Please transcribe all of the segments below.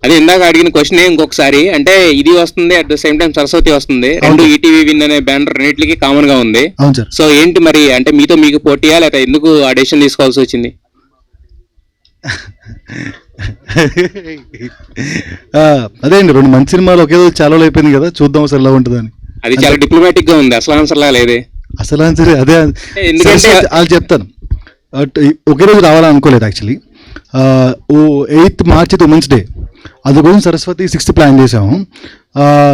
అదే ఇందాక అడిగిన క్వశ్చన్ ఇంకొకసారి, అంటే ఇది వస్తుంది at the same time Saraswati వస్తుంది, రెండు ఈటీవీ విన్ అనే బ్యానర్ రెండింటికి కామన్ గా ఉంది. సో ఏంటి మరి, అంటే మీతో మీకు పోటీయా లేకపోతే ఎందుకు ఆ డెసిషన్ తీసుకోవాల్సి వచ్చింది? అదే అండి, రెండు మంచి సినిమాలు ఒకే రోజు చాలా అయిపోయింది కదా, చూద్దాం అసలు ఎలా ఉంటుందని. అది చాలా డిప్లొమాటిక్ గా ఉంది, అసలు ఆన్సర్ లా లేదే. అసలు ఆన్సర్ అదే, ఎందుకంటే వాళ్ళు చెప్తాను. ఒకే రోజు రావాలని అనుకోలేదు actually. 8th March women's day, అందుకోసం సరస్వతి 6th ప్లాన్ చేసాము.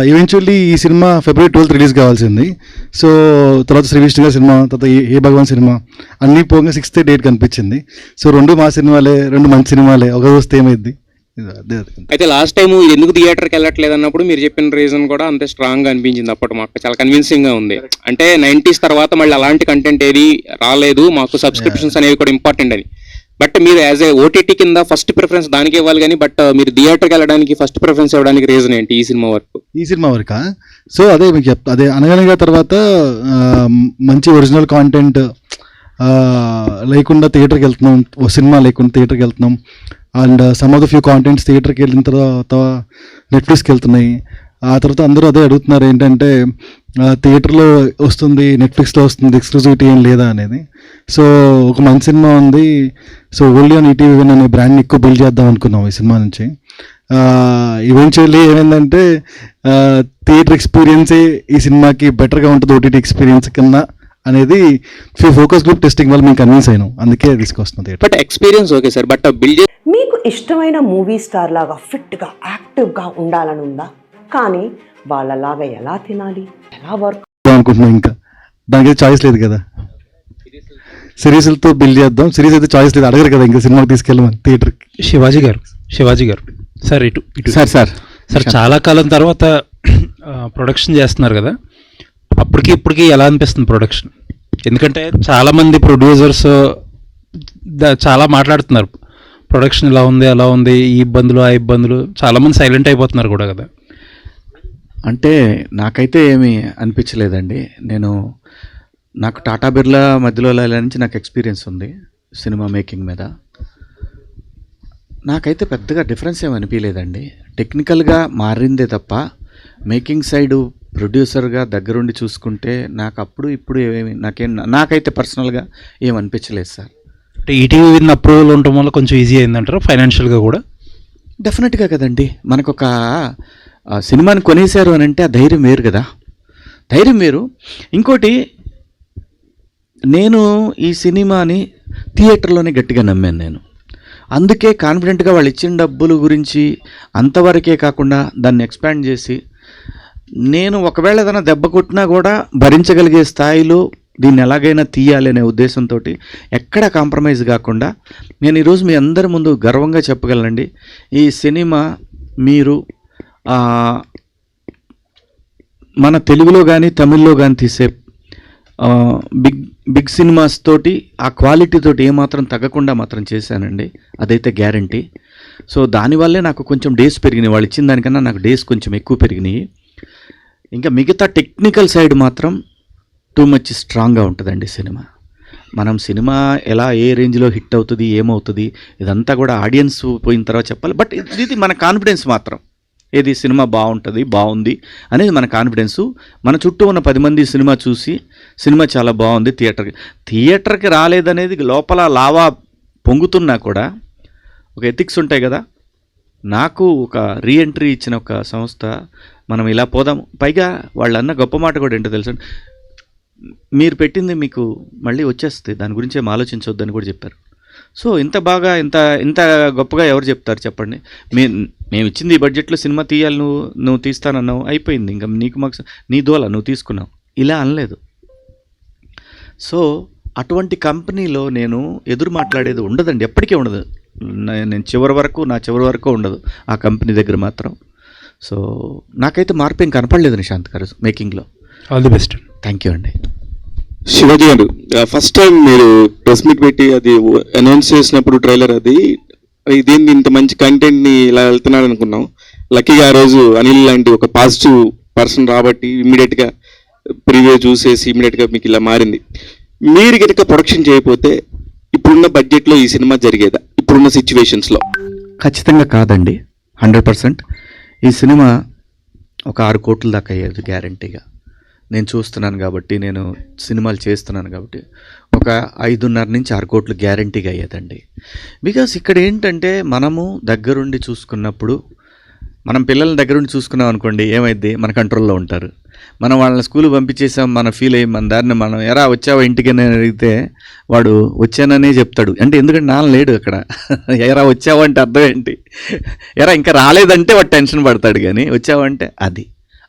ఈవెన్చువల్లీ ఈ సినిమా February 12th రిలీజ్ కావాల్సింది. సో తర్వాత శ్రీ విష్ణు గారి సినిమా, తర్వాత ఏ భగవాన్ సినిమా అన్నీ పోగా 6th డేట్ కనిపించింది. సో రెండు మా సినిమాలే, రెండు మంచి సినిమాలే, ఒక రోజు ఏమైంది. అయితే లాస్ట్ టైం ఎందుకు థియేటర్కి వెళ్ళట్లేదు అన్నప్పుడు మీరు చెప్పిన రీజన్ కూడా అంతే స్ట్రాంగ్ గా అనిపించింది. అప్పుడు మాకు చాలా కన్విన్సింగ్ గా ఉంది. అంటే 90s తర్వాత మళ్ళీ అలాంటి కంటెంట్ ఏది రాలేదు, మాకు సబ్స్క్రిప్షన్స్ అనేవి కూడా ఇంపార్టెంట్ అని. బట్ మీరు యాజ్ ఏ ఓటీటీ కింద ఫస్ట్ ప్రిఫరెన్స్ దానికి ఇవ్వాలి కానీ, బట్ మీరు థియేటర్కి వెళ్ళడానికి ఫస్ట్ ప్రిఫరెన్స్ ఇవ్వడానికి రీజన్ ఏంటి ఈ సినిమా వరకు? సో అదే మీకు అదే అనగనగా తర్వాత మంచి ఒరిజినల్ కాంటెంట్ లేకుండా థియేటర్కి వెళ్తున్నాం, సినిమా లేకుండా థియేటర్కి వెళ్తున్నాం. And some of the few contents థియేటర్కి వెళ్ళిన తర్వాత నెట్ఫ్లిక్స్కి వెళ్తున్నాయి. ఆ తర్వాత అందరూ అదే అడుగుతున్నారు, ఏంటంటే థియేటర్లో వస్తుంది, నెట్ఫ్లిక్స్లో వస్తుంది, ఎక్స్క్లూజివిటీ ఏం లేదా అనేది. సో ఒక మంచి సినిమా ఉంది, so only on ETV win అనే బ్రాండ్ని ఎక్కువ బిల్డ్ చేద్దాం అనుకున్నాం ఈ సినిమా నుంచి. ఈవెన్చువల్లీ ఏమైందంటే థియేటర్ ఎక్స్పీరియన్సే ఈ సినిమాకి బెటర్గా ఉంటుంది ఓటీటీ ఎక్స్పీరియన్స్ కన్నా అనేది ఫోకస్ గ్రూప్ టెస్టింగ్ వల్ల మేము కన్విన్స్ అయినాం, అందుకే తీసుకొస్తున్నాం. But experience okay sir, but build మీకు ఇష్టమైన మూవీ స్టార్ లాగా ఫిట్గా యాక్టివ్గా ఉండాలని ఉందా? కానీ వాళ్ళలాగా ఎలా తినాలి, ఎలా వర్క్ అనుకుంటున్నాం. ఇంకా దానికి చాయిస్ లేదు కదా, సిరీస్లతో బిల్డ్ చేద్దాం. సిరీస్ అయితే చాయిస్ లేదు, అడగరు కదా ఇంకా సినిమాకి తీసుకెళ్ళమని థియేటర్కి. శివాజీ గారు సార్ ఇటు సార్ చాలా కాలం తర్వాత ప్రొడక్షన్ చేస్తున్నారు కదా, అప్పటికి ఇప్పటికి ఎలా అనిపిస్తుంది ప్రొడక్షన్? ఎందుకంటే చాలామంది ప్రొడ్యూసర్స్ చాలా మాట్లాడుతున్నారు, ప్రొడక్షన్ ఇలా ఉంది అలా ఉంది, ఈ ఇబ్బందులు ఆ ఇబ్బందులు, చాలామంది సైలెంట్ అయిపోతున్నారు కూడా కదా. అంటే నాకైతే ఏమీ అనిపించలేదండి. నాకు టాటా బిర్లా మధ్యలో నుంచి నాకు ఎక్స్పీరియన్స్ ఉంది సినిమా మేకింగ్ మీద. నాకైతే పెద్దగా డిఫరెన్స్ ఏమి అనిపించలేదండి. టెక్నికల్గా మారిందే తప్ప మేకింగ్ సైడు ప్రొడ్యూసర్గా దగ్గరుండి చూసుకుంటే నాకు అప్పుడు ఇప్పుడు నాకైతే పర్సనల్గా ఏం అనిపించలేదు సార్. అంటే ఈటీవీ విన్ అప్రూవల్ ఉండటం వల్ల కొంచెం ఈజీ అయిందంటారు ఫైనాన్షియల్గా కూడా? డెఫినెట్గా కదండి, మనకు ఒక సినిమాని కొనేశారు అని అంటే ఆ ధైర్యం వేరు కదా, ధైర్యం వేరు. ఇంకోటి, నేను ఈ సినిమాని థియేటర్లోనే గట్టిగా నమ్మాను. అందుకే కాన్ఫిడెంట్గా వాళ్ళు ఇచ్చిన డబ్బుల గురించి అంతవరకే కాకుండా దాన్ని ఎక్స్పాండ్ చేసి, నేను ఒకవేళ ఏదైనా దెబ్బ కొట్టినా కూడా భరించగలిగే స్థాయిలో దీన్ని ఎలాగైనా తీయాలి అనే ఉద్దేశంతో ఎక్కడ కాంప్రమైజ్ కాకుండా నేను ఈరోజు మీ అందరి ముందు గర్వంగా చెప్పగలనండి, ఈ సినిమా మీరు మన తెలుగులో కానీ తమిళ్లో కానీ తీసే బిగ్ సినిమాస్ తోటి ఆ క్వాలిటీ తోటి ఏమాత్రం తగ్గకుండా మాత్రం చేశానండి, అదైతే గ్యారంటీ. సో దానివల్లే నాకు కొంచెం డేస్ పెరిగినాయి, వాళ్ళు ఇచ్చిన దానికన్నా నాకు డేస్ కొంచెం ఎక్కువ పెరిగినాయి. ఇంకా మిగతా టెక్నికల్ సైడ్ మాత్రం టూ మచ్ స్ట్రాంగ్గా ఉంటుందండి సినిమా. మనం సినిమా ఎలా ఏ రేంజ్లో హిట్ అవుతుంది ఏమవుతుంది ఇదంతా కూడా ఆడియన్స్ పోయిన తర్వాత చెప్పాలి. బట్ ఇది మన కాన్ఫిడెన్స్ మాత్రం, ఏది సినిమా బాగుంది అనేది మన కాన్ఫిడెన్సు. మన చుట్టూ ఉన్న 10 మంది సినిమా చూసి సినిమా చాలా బాగుంది, థియేటర్కి రాలేదనేది లోపల లావా పొంగుతున్నా కూడా ఒక ఎథిక్స్ ఉంటాయి కదా. నాకు ఒక రీఎంట్రీ ఇచ్చిన ఒక సంస్థ, మనం ఇలా పోదాం, పైగా వాళ్ళు అన్న గొప్ప మాట కూడా ఏంటో తెలుసు, మీరు పెట్టింది మీకు మళ్ళీ వచ్చేస్తుంది, దాని గురించి ఏం ఆలోచించవద్దని కూడా చెప్పారు. సో ఇంత బాగా ఇంత గొప్పగా ఎవరు చెప్తారు చెప్పండి? మేము ఇచ్చింది ఈ బడ్జెట్లో సినిమా తీయాలి, నువ్వు తీస్తానన్నావు, అయిపోయింది, ఇంకా నీకు మాకు నీ దోల నువ్వు తీసుకున్నావు, ఇలా అనలేదు. సో అటువంటి కంపెనీలో నేను ఎదురు మాట్లాడేది ఉండదండి, ఎప్పటికీ ఉండదు. నేను నా చివరి వరకు ఉండదు ఆ కంపెనీ దగ్గర మాత్రం. సో నాకైతే మార్పు ఏం కనపడలేదు నిశాంత్ గారు మేకింగ్లో. All the best. Thank you అండి. శివాజీ గారు, ఫస్ట్ టైం మీరు ప్రెస్ మీట్ పెట్టి అది అనౌన్స్ చేసినప్పుడు ట్రైలర్ అది ఇదేంది ఇంత మంచి కంటెంట్ని ఇలా వెళ్తున్నాడు అనుకున్నాం. లక్కీగా ఆ రోజు అనిల్ లాంటి ఒక పాజిటివ్ పర్సన్ రాబట్టి ఇమ్మీడియట్గా ప్రివ్యూ చూసేసి ఇమ్మీడియట్గా మీకు ఇలా మారింది. మీరు కనుక ప్రొడక్షన్ చేయకపోతే ఇప్పుడున్న బడ్జెట్లో ఈ సినిమా జరిగేదా ఇప్పుడున్న సిచ్యువేషన్స్లో? ఖచ్చితంగా కాదండి, 100%. ఈ సినిమా ఒక 6 కోట్ల దాకా అయ్యేది గ్యారంటీగా. నేను చూస్తున్నాను కాబట్టి, నేను సినిమాలు చేస్తున్నాను కాబట్టి ఒక 5.5 నుంచి 6 కోట్లు గ్యారంటీగా అయ్యేదండి. బికాస్ ఇక్కడ ఏంటంటే మనము దగ్గరుండి చూసుకున్నప్పుడు, మనం పిల్లల్ని దగ్గరుండి చూసుకున్నాం అనుకోండి, ఏమైద్ది, మన కంట్రోల్లో ఉంటారు. మనం వాళ్ళని స్కూల్ పంపించేసాం, మన ఫీల్ అయ్యి మన దారిని మనం ఎరా వచ్చావా ఇంటికి అని అడిగితే వాడు వచ్చాననే చెప్తాడు. అంటే ఎందుకంటే నాన్న లేడు అక్కడ. ఎరా వచ్చావా అంటే అర్థం ఏంటి, ఎరా ఇంకా రాలేదంటే వాడు టెన్షన్ పడతాడు, కానీ వచ్చావంటే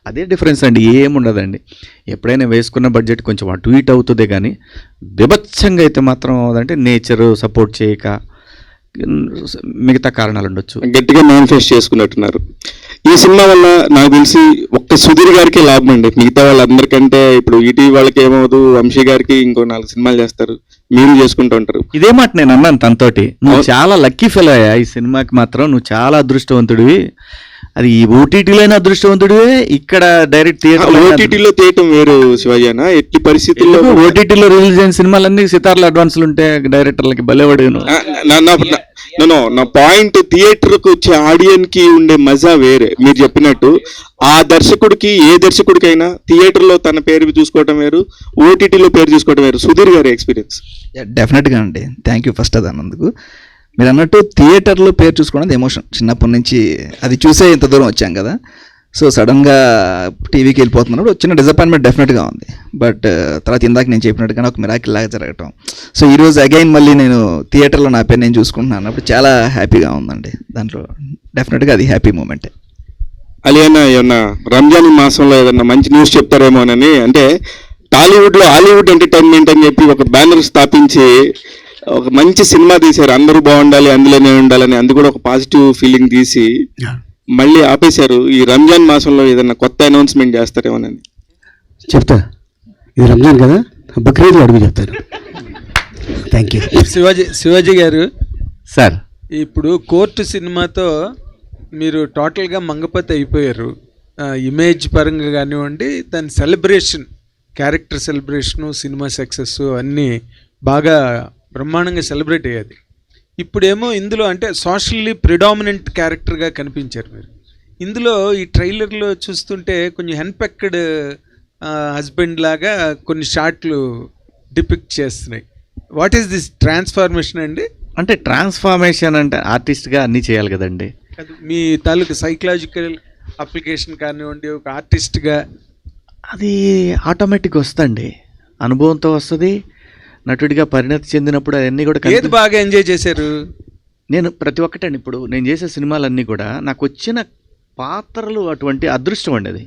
అదే డిఫరెన్స్ అండి, ఏముండదండి. ఎప్పుడైనా వేసుకున్న బడ్జెట్ కొంచెం అటు ఇటు అవుతుందే, కానీ బీభత్సంగా అయితే మాత్రం అవ్వదంటే నేచర్ సపోర్ట్ చేయక మిగతా కారణాలు ఉండొచ్చు. గట్టిగా మేనిఫెస్ట్ చేసుకున్నట్టున్నారు. ఈ సినిమా వల్ల నాకు తెలిసి ఒక్క సుధీర్ గారికి లాభం అండి. మిగతా వాళ్ళందరికంటే ఇప్పుడు ఈటీవీ వాళ్ళకి ఏమవుదు, వంశీ గారికి ఇంకో 4 సినిమాలు చేస్తారు, మీరు చేసుకుంటూ ఉంటారు. ఇదే మాట నేను అన్నాను తనతోటి, నువ్వు చాలా లక్కీ ఫెలో అయ్యా ఈ సినిమాకి మాత్రం, నువ్వు చాలా అదృష్టవంతుడివి. అది ఈ ఓటీటీలోనే అదృష్టవంతుడివే, ఇక్కడ డైరెక్ట్ థియేటర్ ఓటీటీలో తీయటం వేరు శివాజీ అన్న. ఎట్టి పరిస్థితుల్లో ఓటీటీలో రిలీజ్ అయిన సినిమాలన్నీ సితార్లు అడ్వాన్స్లు ఉంటే డైరెక్టర్లకి బలేవాడు. నా పాయింట్, థియేటర్ కు వచ్చే ఆడియన్స్ కి ఉండే మజా వేరే. మీరు చెప్పినట్టు ఆ దర్శకుడికి, ఏ దర్శకుడికైనా థియేటర్ లో తన పేరు చూసుకోవటం వేరు, ఓటీటీలో పేరు చూసుకోవటం వేరు. సుధీర్ గారి ఎక్స్పీరియన్స్. డెఫినెట్గా అండి, థ్యాంక్ యూ ఫస్ట్ అది అన్నందుకు. మీరు అన్నట్టు థియేటర్లో పేరు చూసుకోవడం ఎమోషన్, చిన్నప్పటి నుంచి అది చూసే ఇంత దూరం వచ్చాం కదా. సో సడన్గా టీవీకి వెళ్ళిపోతున్నప్పుడు చిన్న డిసప్పాయింట్మెంట్ డెఫినెట్గా ఉంది. బట్ తర్వాత ఇందాక నేను చెప్పినట్టుగా ఒక మిరాకిల్ లాగా జరగటం, సో ఈరోజు అగైన్ మళ్ళీ నేను థియేటర్లో నా పేరు నేను చూసుకుంటున్నాను అన్నప్పుడు చాలా హ్యాపీగా ఉందండి. దాంట్లో డెఫినెట్గా అది హ్యాపీ మూమెంటే. అలియన్న ఏమన్నా రంజాన్ మాసంలో ఏదన్నా మంచి న్యూస్ చెప్తారేమోనని, అంటే టాలీవుడ్లో హాలీవుడ్ ఎంటర్టైన్మెంట్ అని చెప్పి ఒక బ్యానర్ స్థాపించి ఒక మంచి సినిమా తీశారు, అందరూ బాగుండాలి అందులోనే ఉండాలని, అందు కూడా ఒక పాజిటివ్ ఫీలింగ్ తీసి మళ్ళీ ఆపేశారు. ఈ రంజాన్ మాసంలో ఏదన్నా కొత్త అనౌన్స్మెంట్ చేస్తారేమోనని. చెప్తా, ఇది రంజాన్ కదా, బక్రీద్లో అడుగు చెప్తారు. Thank you. శివాజీ గారు సార్, ఇప్పుడు కోర్టు సినిమాతో మీరు టోటల్గా మంగపతి అయిపోయారు. ఇమేజ్ పరంగా కానివ్వండి, దాని celebration, character celebration, cinema success అన్నీ బాగా బ్రహ్మాండంగా సెలబ్రేట్ అయ్యేది. ఇప్పుడేమో ఇందులో అంటే సోషల్లీ ప్రిడామినెంట్ క్యారెక్టర్గా కనిపించారు మీరు. ఇందులో ఈ ట్రైలర్లో చూస్తుంటే కొంచెం హెన్పెక్డ్ హస్బెండ్ లాగా కొన్ని షాట్లు డిపిక్ట్ చేస్తున్నాయి. వాట్ ఈస్ దిస్ ట్రాన్స్ఫార్మేషన్ అండి? అంటే ట్రాన్స్ఫార్మేషన్ అంటే ఆర్టిస్ట్గా అన్నీ చేయాలి కదండి. మీ తాలూకు సైకలాజికల్ అప్లికేషన్ కానివ్వండి, ఒక ఆర్టిస్ట్గా అది ఆటోమేటిక్ వస్తుంది, అనుభవంతో వస్తుంది. నటుడిగా పరిణతి చెందినప్పుడు అవన్నీ కూడా ఏది బాగా ఎంజాయ్ చేశారు? నేను ప్రతి ఒక్కటండి, ఇప్పుడు నేను చేసే సినిమాలన్నీ కూడా నాకు వచ్చిన పాత్రలు అటువంటి అదృష్టం అండి. అది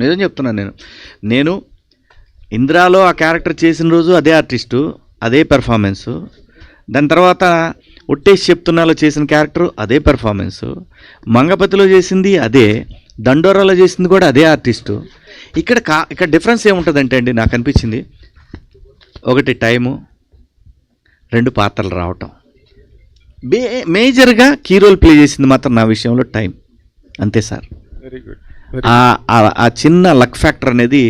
నిజం చెప్తున్నాను. నేను ఇంద్రాలో ఆ క్యారెక్టర్ చేసిన రోజు అదే ఆర్టిస్టు, అదే పెర్ఫార్మెన్సు. దాని తర్వాత ఒట్టేసి చెప్తున్నాలో చేసిన క్యారెక్టర్ అదే పెర్ఫార్మెన్సు, మంగపతిలో చేసింది అదే, దండోరాలో చేసింది కూడా అదే ఆర్టిస్టు. ఇక్కడ డిఫరెన్స్ ఏముంటుందంటే అండి, నాకు అనిపించింది ఒకటి టైము, 2 పాత్రలు రావటం. మేజర్గా కీ రోల్ ప్లే చేసింది మాత్రం నా విషయంలో టైం, అంతే సార్. Very good. ఆ చిన్న లక్ ఫ్యాక్టర్ అనేది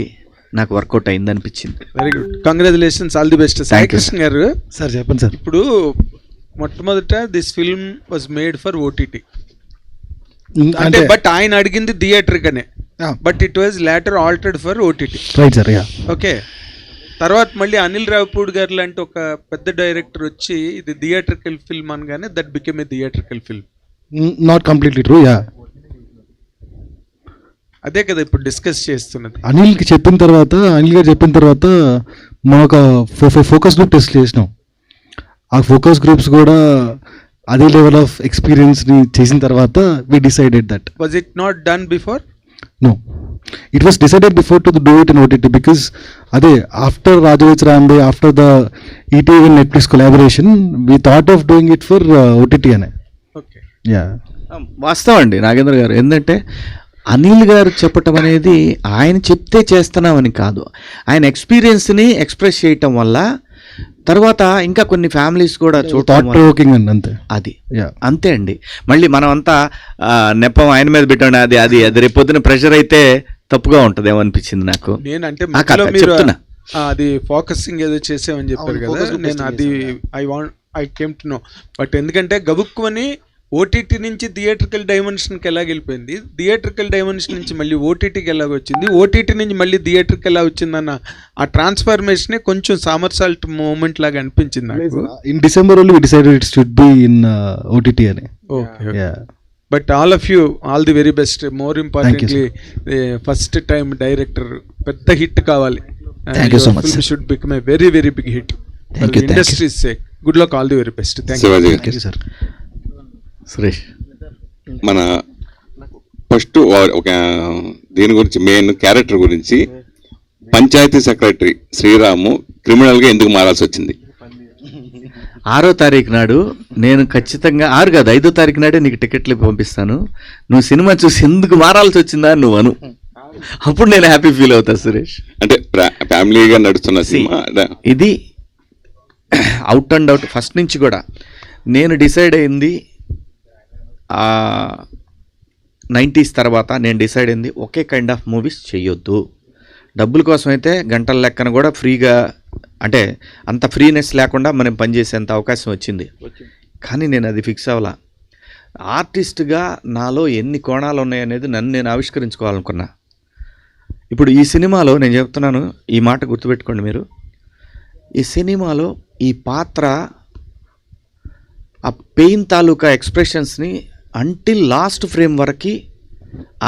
నాకు వర్కౌట్ అయింది అనిపించింది. Very good, congratulations, all the best. Saikrishna గారు సార్ చెప్పండి సార్. ఇప్పుడు మొట్టమొదట this film was made for OTT, అంటే బట్ ఆయన అడిగింది థియేటర్ కనే, but it was later altered for OTT. Right sir. Okay. తర్వాత మళ్ళీ అనిల్ రావిపూడి గారు లాంటి ఒక పెద్ద డైరెక్టర్ వచ్చి ఇది థియేట్రికల్ ఫిల్మ్ అనగానే that became a theatrical film. Not completely true. అదే కదా ఇప్పుడు డిస్కస్ చేస్తున్నది. అనిల్ గారు చెప్పిన తర్వాత మనం ఒక 4-5 ఫోకస్ గ్రూప్ టెస్ట్ చేసినాం. ఆ ఫోకస్ గ్రూప్స్ కూడా అదే లెవెల్ ఆఫ్ ఎక్స్పీరియన్స్ని చేసిన తర్వాత we decided that. Was it not done before? No, it was decided before to do it in OTT because after Rajavich Rambe, after the ETV and Netflix collaboration, we thought of doing it for OTT ane. Okay. Yeah. వాస్తవం అండి నాగేంద్ర గారు. ఏంటంటే అనిల్ గారు చెప్పటం అనేది ఆయన చెప్తే చేస్తున్నామని కాదు, ఆయన ఎక్స్పీరియన్స్ని ఎక్స్ప్రెస్ చేయటం వల్ల తర్వాత ఇంకా కొన్ని ఫ్యామిలీస్ కూడా అంతే. అది అంతే అండి. మళ్ళీ మనం అంతా నెపం ఆయన మీద పెట్టండి, అది రేపొద్దున ప్రెషర్ అయితే తప్పుగా ఉంటుందేమో అనిపించింది నాకు. నేనంటే చెప్తున్నా, అది ఫోకసింగ్ ఏదో చేసామని చెప్పారు కదా, నేను అది I came to know. But ఎందుకంటే గబుక్కుని ఓటీటీ నుంచి థియేట్రికల్ డైమెన్షన్కి ఎలా వెళ్ళిపోయింది, థియేట్రికల్ డైమెన్షన్ నుంచి మళ్ళీ ఓటీటీకి ఎలా వచ్చింది, ఓటీటీ నుంచి మళ్ళీ థియేటర్కి ఎలా వచ్చిందన్న ఆ ట్రాన్స్ఫర్మేషనే కొంచెం సామర్సాల్ట్ మూమెంట్ లాగా అనిపించింది నాకు. In December only we decided it should be in OTT అని. Okay, but all of you all the very best. More importantly first time director, పెద్ద హిట్ కావాలి. Thank you so much, sir. Should become a very very big hit. Industry's sake. Good luck, all the very best. Thank you sir. Suresh, మన first ఒక దీని గురించి main character గురించి, panchayat secretary Sriramu క్రిమినల్గా ఎందుకు మారాల్సి వచ్చింది? 6వ తారీఖు నాడు నేను ఖచ్చితంగా 6 కాదు 5వ తారీఖు నాడే నీకు టికెట్లు పంపిస్తాను, నువ్వు సినిమా చూసి ఎందుకు మారాల్సి వచ్చిందా నువ్వు అను, అప్పుడు నేను హ్యాపీ ఫీల్ అవుతా సురేష్. అంటే ఫ్యామిలీగా నడుస్తున్న సినిమా ఇది అవుట్ అండ్ అవుట్ ఫస్ట్ నుంచి కూడా నేను డిసైడ్ అయింది 90s తర్వాత నేను డిసైడ్ అయింది ఒకే కైండ్ ఆఫ్ మూవీస్ చేయొద్దు. డబ్బుల కోసం అయితే గంటల లెక్కన కూడా ఫ్రీగా, అంటే అంత ఫ్రీనెస్ లేకుండా మనం పనిచేసేంత అవకాశం వచ్చింది. కానీ నేను అది ఫిక్స్ అవ్వాల. ఆర్టిస్ట్గా నాలో ఎన్ని కోణాలు ఉన్నాయనేది నన్ను నేను ఆవిష్కరించుకోవాలనుకున్నా. ఇప్పుడు ఈ సినిమాలో నేను చెప్తున్నాను, ఈ మాట గుర్తుపెట్టుకోండి మీరు, ఈ సినిమాలో ఈ పాత్ర ఆ పెయిన్ తాలూకా ఎక్స్ప్రెషన్స్ని అంటిల్ లాస్ట్ ఫ్రేమ్ వరకు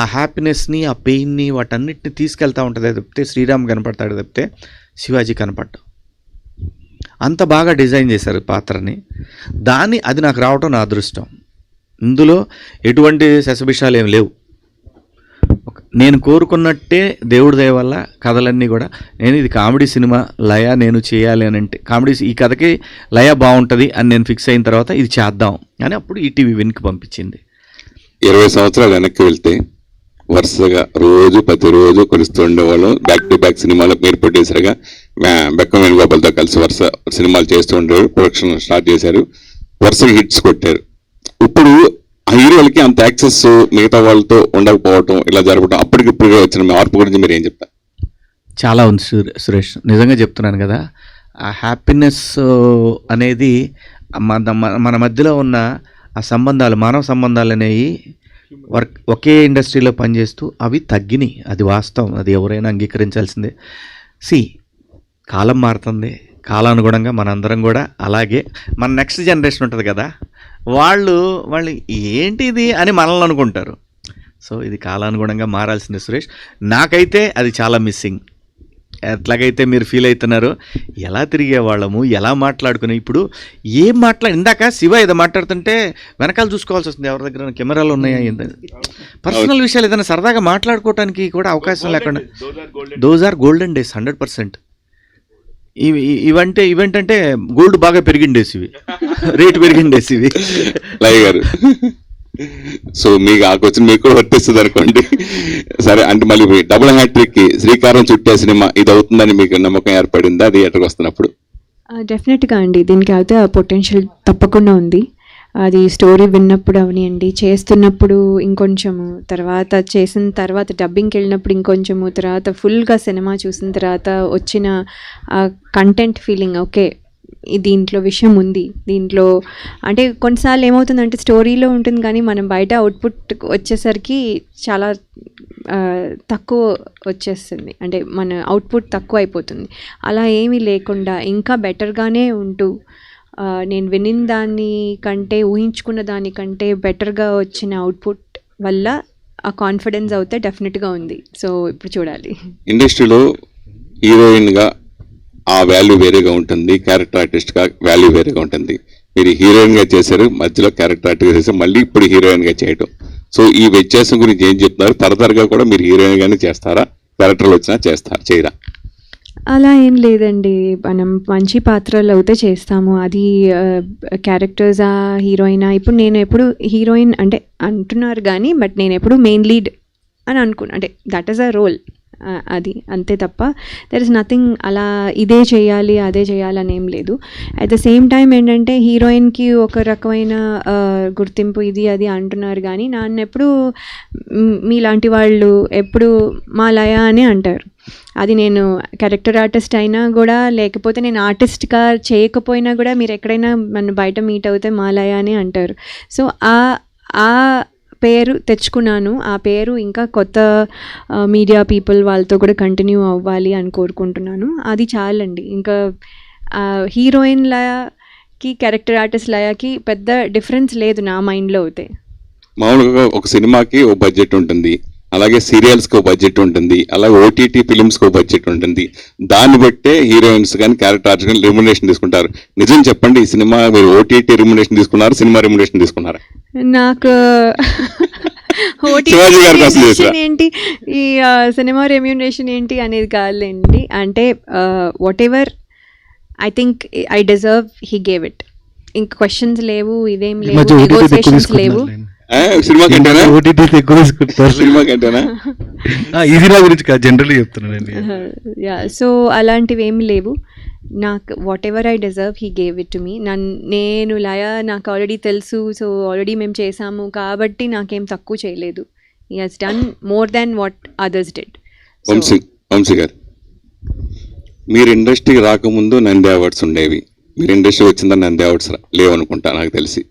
ఆ హ్యాపీనెస్ని, ఆ పెయిన్ని, వాటన్నిటిని తీసుకెళ్తూ ఉంటుంది తప్పితే శ్రీరామ్ కనపడతాడు తప్పితే శివాజీ కనపడ్డా. అంత బాగా డిజైన్ చేశారు పాత్రని. అది నాకు రావటం నా అదృష్టం. ఇందులో ఎటువంటి శశభిషాలు ఏం లేవు. నేను కోరుకున్నట్టే దేవుడి దయ వల్ల కథలన్నీ కూడా, నేను ఇది కామెడీ సినిమా, లయ నేను చేయాలి అని అంటే కామెడీ, ఈ కథకి లయ బాగుంటుంది అని నేను ఫిక్స్ అయిన తర్వాత ఇది చేద్దాం అని అప్పుడు ఈటీవీ విన్కి పంపించింది. 20 సంవత్సరాలు వెనక్కి వెళ్తే వరుసగా ప్రతిరోజు కొలుస్తూ ఉండేవాళ్ళు. బ్యాక్ టు బ్యాక్ సినిమాలు మీరు ప్రొడ్యూసర్గా బెక్కం వేణుగోపాల్తో కలిసి వరుస సినిమాలు చేస్తూ ఉండేవారు. ప్రొడక్షన్ స్టార్ట్ చేశారు, వరుసగా హిట్స్ కొట్టారు. ఇప్పుడు హీరోలకి అంత యాక్సెస్ మిగతా వాళ్ళతో ఉండకపోవటం, ఇలా జరగడం, అప్పటికిప్పుడు వచ్చిన మార్పు గురించి మీరు ఏం చెప్తారు? చాలా ఉంది సురేష్, నిజంగా చెప్తున్నాను కదా. ఆ హ్యాపీనెస్ అనేది మన మధ్యలో ఉన్న ఆ సంబంధాలు, మానవ సంబంధాలు అనేవి ఒకే ఇండస్ట్రీలో పనిచేస్తూ అవి తగ్గినాయి. అది వాస్తవం, అది ఎవరైనా అంగీకరించాల్సిందే. కాలం మారుతుంది, కాలానుగుణంగా మనందరం కూడా అలాగే, మన నెక్స్ట్ జనరేషన్ ఉంటుంది కదా, వాళ్ళు ఏంటి ఇది అని మనల్ని అనుకుంటారు. సో ఇది కాలానుగుణంగా మారాల్సిందే సురేష్. నాకైతే అది చాలా మిస్సింగ్. ఎట్లాగైతే మీరు ఫీల్ అవుతున్నారో, ఎలా తిరిగేవాళ్ళము, ఎలా మాట్లాడుకుని, ఇప్పుడు ఇందాక శివ ఏదో మాట్లాడుతుంటే వెనకాల చూసుకోవాల్సి వస్తుంది, ఎవరి దగ్గర కెమెరాలు ఉన్నాయా, పర్సనల్ విషయాలు ఏదైనా సరదాగా మాట్లాడుకోవటానికి కూడా అవకాశం లేకుండా. Those are golden days 100%. ఇవంటే గోల్డ్ బాగా పెరిగిండేసి, రేటు పెరిగిండేసి లయ గారు. సో మీకు ఆ క్వశ్చన్ మీకు కూడా వర్తిస్తుంది అనుకోండి. సరే, అంటే మళ్ళీ డబుల్ హ్యాట్రిక్ కి శ్రీకారం చుట్టే సినిమా ఇది అవుతుందని మీకు నమ్మకం ఏర్పడిందా థియేటర్కి వస్తున్నప్పుడు? డెఫినెట్గా అండి, దీనికి అయితే పొటెన్షియల్ తప్పకుండా ఉంది. అది స్టోరీ విన్నప్పుడు అవనివ్వండి, చేస్తున్నప్పుడు ఇంకొంచెము, చేసిన తర్వాత డబ్బింగ్కి వెళ్ళినప్పుడు ఇంకొంచెము, తర్వాత ఫుల్గా సినిమా చూసిన తర్వాత వచ్చిన కంటెంట్ ఫీలింగ్, ఓకే దీంట్లో విషయం ఉంది, దీంట్లో అంటే కొన్నిసార్లు ఏమవుతుందంటే స్టోరీలో ఉంటుంది కానీ మనం బయట అవుట్పుట్ వచ్చేసరికి చాలా తక్కువ వచ్చేస్తుంది, అంటే మన అవుట్పుట్ తక్కువ అయిపోతుంది. అలా ఏమీ లేకుండా ఇంకా బెటర్గానే ఉంటూ, నేను వినిన దానికంటే, ఊహించుకున్న దానికంటే బెటర్గా వచ్చిన అవుట్పుట్ వల్ల ఆ కాన్ఫిడెన్స్ అయితే డెఫినెట్గా ఉంది. సో ఇప్పుడు చూడాలి. ఇండస్ట్రీలో హీరోయిన్గా ఆ వాల్యూ వేరేగా ఉంటుంది, క్యారెక్టర్ ఆర్టిస్ట్గా వాల్యూ వేరేగా ఉంటుంది. మీరు హీరోయిన్గా చేశారు, మధ్యలో క్యారెక్టర్ ఆర్టిస్ట్గా చేశారు, మళ్ళీ ఇప్పుడు హీరోయిన్గా చేయటం. సో ఈ వ్యత్యాసం గురించి ఏం చెప్తున్నారు? తరతరగా కూడా మీరు హీరోయిన్గానే చేస్తారా, క్యారెక్టర్లు వచ్చినా చేయరా? అలా ఏం లేదండి, మనం మంచి పాత్రలు అయితే చేస్తాము. అది క్యారెక్టర్సా, హీరోయినా, ఇప్పుడు నేను ఎప్పుడు హీరోయిన్ అంటే అంటున్నారు కానీ, బట్ నేను ఎప్పుడు మెయిన్ లీడ్ అని అనుకున్నాను, అంటే దట్ ఈస్ అ రోల్. అది అంతే తప్ప దెర్ ఇస్ నథింగ్ అలా ఇదే చేయాలి అదే చేయాలని ఏం లేదు. అట్ ద సేమ్ టైం ఏంటంటే హీరోయిన్కి ఒక రకమైన గుర్తింపు ఇది అది అంటున్నారు, కానీ నన్ను ఎప్పుడు మీలాంటి వాళ్ళు ఎప్పుడు మా లయ అని అంటారు. అది నేను క్యారెక్టర్ ఆర్టిస్ట్ అయినా కూడా, లేకపోతే నేను ఆర్టిస్ట్గా చేయకపోయినా కూడా మీరు ఎక్కడైనా నన్ను బయట మీట్ అవుతే మాలయ అని అంటారు. సో ఆ పేరు తెచ్చుకున్నాను. ఆ పేరు ఇంకా కొత్త మీడియా పీపుల్ వాళ్ళతో కూడా కంటిన్యూ అవ్వాలి అని కోరుకుంటున్నాను. అది చాలండి. ఇంకా హీరోయిన్ లయకి క్యారెక్టర్ ఆర్టిస్ట్ లయకి పెద్ద డిఫరెన్స్ లేదు నా మైండ్లో అయితే. మామూలుగా ఒక సినిమాకి ఓ బడ్జెట్ ఉంటుంది, అలాగే సీరియల్స్కి ఒక బడ్జెట్ ఉంటుంది, అలాగే ఓటీటీ ఫిలిమ్స్కి ఒక బడ్జెట్ ఉంటుంది. దాన్ని బట్టే హీరోయిన్స్ కానీ క్యారెక్టర్ ఆర్టిస్ట్ కానీ రెమ్యునరేషన్ తీసుకుంటారు. నిజం చెప్పండి, ఈ సినిమా మీరు ఓటీటీ రెమ్యునరేషన్ తీసుకున్నారు, సినిమా రెమ్యునరేషన్ తీసుకున్నారా? నాకు శివాజీ గారి కోసం చేశారా? ఏంటి ఈ సినిమా రెమ్యూనరేషన్ ఏంటి అనేది కాదులేండి. అంటే what ever I think I deserve he gave it. ఇంక క్వశ్చన్స్ లేవు, ఇదేం లేవు, నెగోసియేషన్స్ లేవు. సినిమా కంటేనా? ఓటీటీ ఎక్కువ తీసుకుంటారు. సినిమా కంటేనా? ఈ సినిమా గురించి కాదు, జనరల్లీ చెప్తున్నానండి. యా, సో అలాంటివి ఏమి లేవు. నాకు whatever I deserve he gave it to me. నేను లయ నాకు ఆల్రెడీ తెలుసు, సో ఆల్రెడీ మేము చేసాము కాబట్టి నాకేం తక్కువ చేయలేదు. He has done more than what others did. Vamsi garu, మీరు ఇండస్ట్రీకి రాకముందు నంది అవార్డ్స్ ఉండేవి, మీరు ఇండస్ట్రీ వచ్చిందని నంది అవార్డ్స్ లేవనుకుంటా నాకు తెలిసి.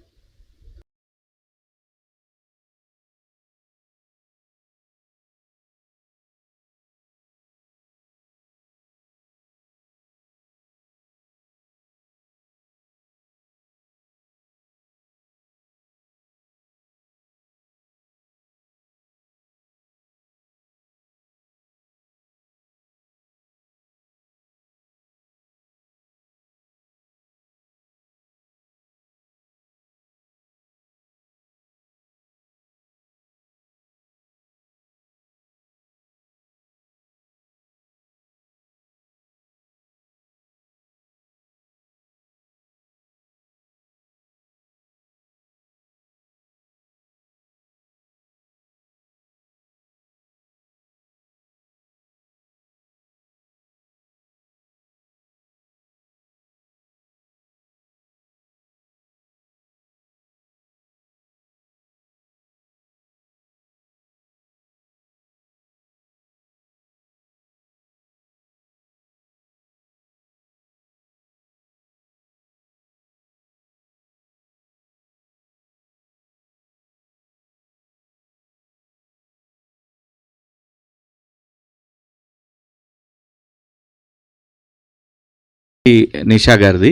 నిషా గారిది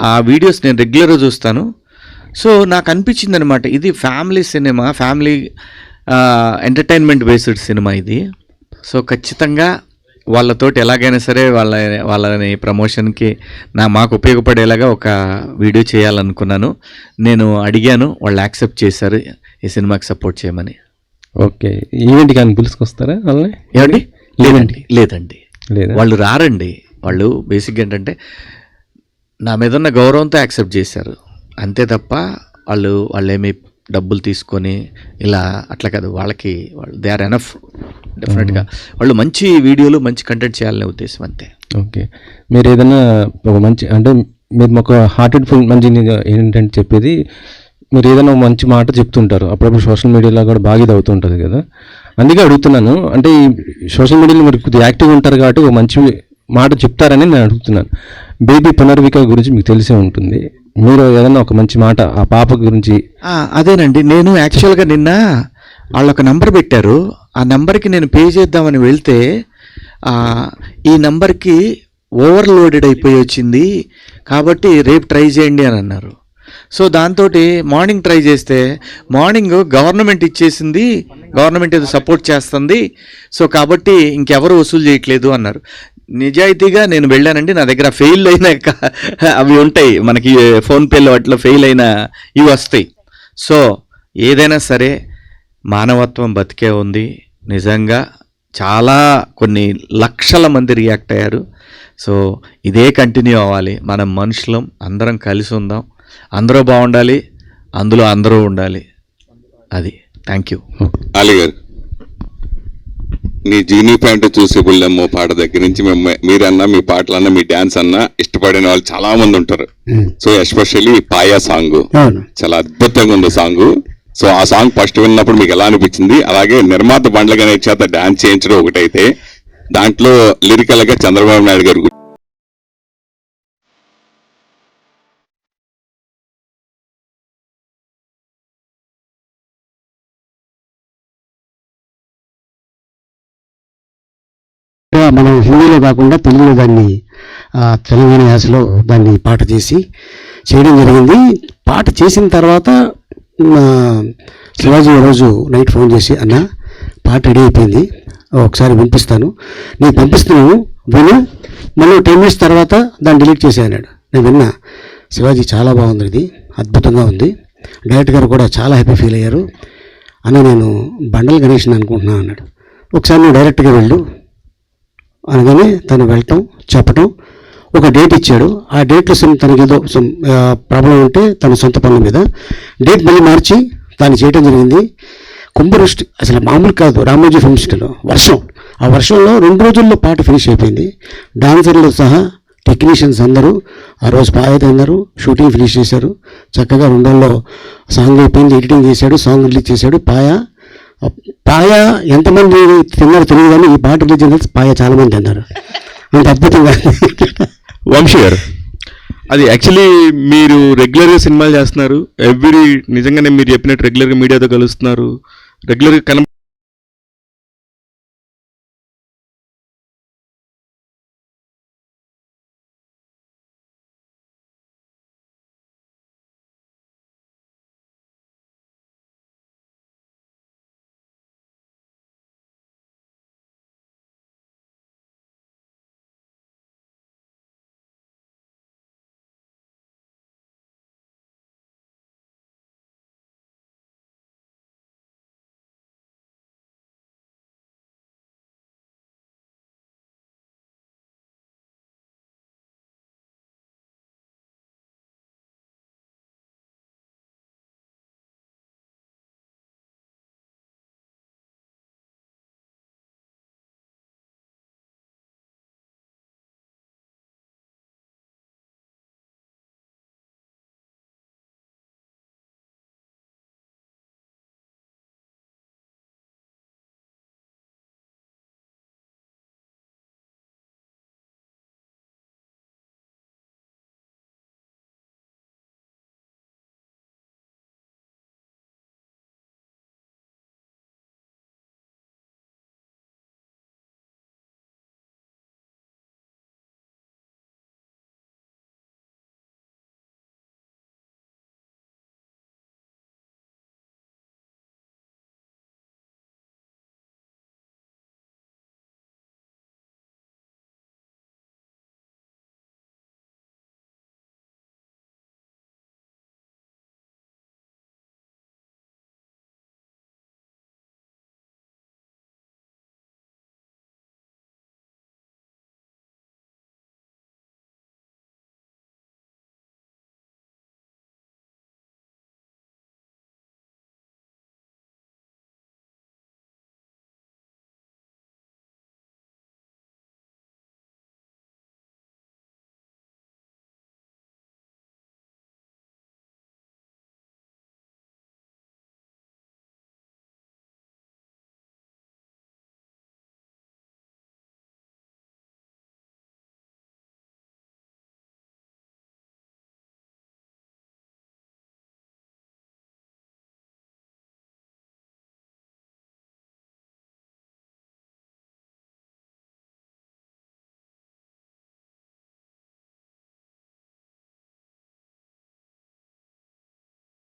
ఆ వీడియోస్ నేను రెగ్యులర్గా చూస్తాను. సో నాకు అనిపించింది అనమాట, ఇది family cinema, family entertainment based cinema ఇది. సో ఖచ్చితంగా వాళ్ళతోటి ఎలాగైనా సరే వాళ్ళని ప్రమోషన్కి మాకు ఉపయోగపడేలాగా ఒక వీడియో చేయాలనుకున్నాను. నేను అడిగాను, వాళ్ళు యాక్సెప్ట్ చేశారు ఈ సినిమాకి సపోర్ట్ చేయమని. ఓకే, ఈవెంట్ కానీ పిలుచుకొస్తారా వాళ్ళని? ఏమండి? లేదండి, వాళ్ళు రారండి. వాళ్ళు బేసిక్గా ఏంటంటే నా మీద ఉన్న గౌరవంతో యాక్సెప్ట్ చేశారు అంతే తప్ప వాళ్ళేమి డబ్బులు తీసుకొని ఇలా అట్లా కాదు. వాళ్ళు దే ఆర్ ఎనఫ్. డెఫినెట్గా వాళ్ళు మంచి వీడియోలు మంచి కంటెంట్ చేయాలనే ఉద్దేశం అంతే. ఓకే, మీరు ఏదైనా ఒక మంచి అంటే మీరు ఒక హార్టెడ్ ఫుల్ మంచి ఏంటంటే చెప్పేది, మీరు ఏదైనా మంచి మాట చెప్తుంటారు, అప్పుడప్పుడు సోషల్ మీడియాలో కూడా బాగా ఇది అవుతుంటుంది కదా, అందుకే అడుగుతున్నాను. అంటే ఈ సోషల్ మీడియాలో మీరు కొద్దిగా యాక్టివ్ ఉంటారు కాబట్టి ఒక మంచి మాట చెప్తారని నేను అడుగుతున్నాను. బేబీ పునర్విక గురించి మీకు తెలిసే ఉంటుంది, మీరు ఏదైనా ఒక మంచి మాట ఆ పాప గురించి. అదేనండి, నేను యాక్చువల్గా నిన్న వాళ్ళు ఒక నంబర్ పెట్టారు, ఆ నెంబర్కి నేను పే చేద్దామని వెళ్తే ఈ నెంబర్కి ఓవర్లోడెడ్ అయిపోయి వచ్చింది కాబట్టి రేపు ట్రై చేయండి అని అన్నారు. సో దాంతో మార్నింగ్ ట్రై చేస్తే మార్నింగ్ గవర్నమెంట్ ఇచ్చేసింది, గవర్నమెంట్ ఏదో సపోర్ట్ చేస్తుంది, సో కాబట్టి ఇంకెవరు వసూలు చేయట్లేదు అన్నారు. నిజాయితీగా నేను వెళ్ళానండి, నా దగ్గర ఫెయిల్ అయిన అవి ఉంటాయి మనకి ఫోన్పేలో, వాటిలో ఫెయిల్ అయిన ఇవి వస్తాయి. సో ఏదైనా సరే మానవత్వం బతికే ఉంది. నిజంగా చాలా కొన్ని లక్షల మంది రియాక్ట్ అయ్యారు. సో ఇదే కంటిన్యూ అవ్వాలి. మనం మనుషులం, అందరం కలిసి ఉందాం, అందరూ బాగుండాలి, అందులో అందరూ ఉండాలి. అది. Thank you. అలీ గారు, మీ జీనీ ప్యాంట్ చూసి బుల్లెమ్మో పాట దగ్గర నుంచి మీరన్నా మీ పాటలన్నా మీ డాన్స్ అన్నా ఇష్టపడిన వాళ్ళు చాలా మంది ఉంటారు. సో ఎస్పెషల్లీ పాయా సాంగ్ చాలా అద్భుతంగా ఉంది సాంగ్. సో ఆ సాంగ్ ఫస్ట్ విన్నప్పుడు మీకు ఎలా అనిపించింది? అలాగే నిర్మాత బండ్ల గణేష్ చేత డాన్స్ చేయించడం ఒకటైతే దాంట్లో లిరికల్ గా చంద్రబాబు నాయుడు గారు మనం హిందీలో కాకుండా తెలుగులో దాన్ని తెలంగాణ యాసలో దాన్ని పాట చేసి చేయడం జరిగింది. పాట చేసిన తర్వాత శివాజీ రోజు నైట్ ఫోన్ చేసి, అన్న పాట రెడీ అయిపోయింది, ఒకసారి వినిపిస్తాను, నేను పంపిస్తున్నాను విను, మళ్ళీ 10 minutes తర్వాత దాన్ని డిలీట్ చేసే అన్నాడు. నేను విన్నా, శివాజీ చాలా బాగుంది, ఇది అద్భుతంగా ఉంది, డైరెక్టర్ గారు కూడా చాలా హ్యాపీ ఫీల్ అయ్యారు అని, నేను బండల గణేష్ని అనుకుంటున్నాను అన్నాడు. ఒకసారి నువ్వు డైరెక్ట్గా వెళ్ళు అనగానే తను వెళ్ళటం చెప్పటం, ఒక డేట్ ఇచ్చాడు. ఆ డేట్లో తనకి ఏదో ప్రాబ్లం ఉంటే తన సొంత పనుల మీద డేట్ మళ్ళీ మార్చి దాన్ని చేయడం జరిగింది. కుంభవృష్టి అసలు మామూలు కాదు, రామోజీ ఫిల్మ్ సిటీలో వర్షం, ఆ వర్షంలో 2 రోజుల్లో పాట ఫినిష్ అయిపోయింది. డాన్సర్లు సహా టెక్నీషియన్స్ అందరూ ఆ రోజు పాయతో అందరూ షూటింగ్ ఫినిష్ చేశారు. చక్కగా 2 రోజుల్లో సాంగ్ అయిపోయింది, ఎడిటింగ్ చేశాడు, సాంగ్ రిలీజ్ చేశాడు. పాయ ఎంతమంది తిన్నారో తెలియదు కానీ ఈ పాట రిలీజ్ అయిన పాయ చాలా మంది తిన్నారు, అంత అద్భుతంగా. వంశీ గారు, అది యాక్చువల్లీ మీరు రెగ్యులర్గా సినిమాలు చేస్తున్నారు, నిజంగానే మీరు చెప్పినట్టు రెగ్యులర్గా మీడియాతో కలుస్తున్నారు, రెగ్యులర్గా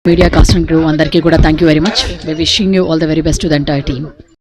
మీడియా కాస్ట్ అండ్ క్రూ అందరికీ కూడా thank you very much. We wishing you all the very best to the entire team.